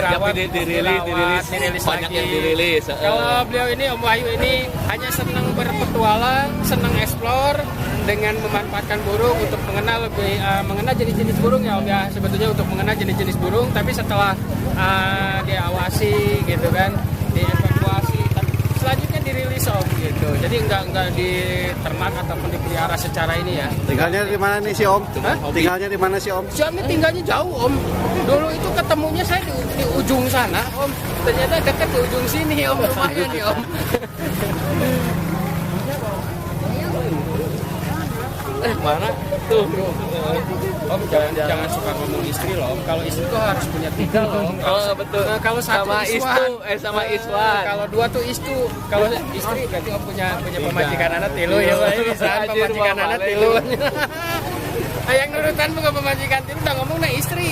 dirawat, dirilis banyak lagi. yang dirilis. Kalau beliau ini Om Wahyu ini hanya senang berpetualang, senang explore dengan memanfaatkan burung untuk mengenal jenis-jenis burung ya Om ya, sebetulnya untuk mengenal jenis-jenis burung, tapi setelah diawasi gitu kan, dievakuasi, selanjutnya dirilis Om gitu. Jadi enggak di ternak ataupun dipelihara secara ini ya. Tinggalnya di mana nih si Om? Hah? Tinggalnya di mana si Om? Si Om ini tinggalnya jauh Om. Dulu itu ketemunya saya di ujung sana Om. Ternyata dekat di ujung sini Om, lumayan nih Om. Mana tuh? Om jangan suka ngomong istri loh Om. Kalau istri tuh harus punya 3 loh Om. Oh betul. Kalau satu sama Iswan. sama Iswan. Kalau 2 tuh istu. Kalau istri berarti Om punya pemajikan anak tilu ya Pak. Bisa pemajikan anak tilu. Yang nurutan bukan pemajikan tilu udah ngomong nah istri.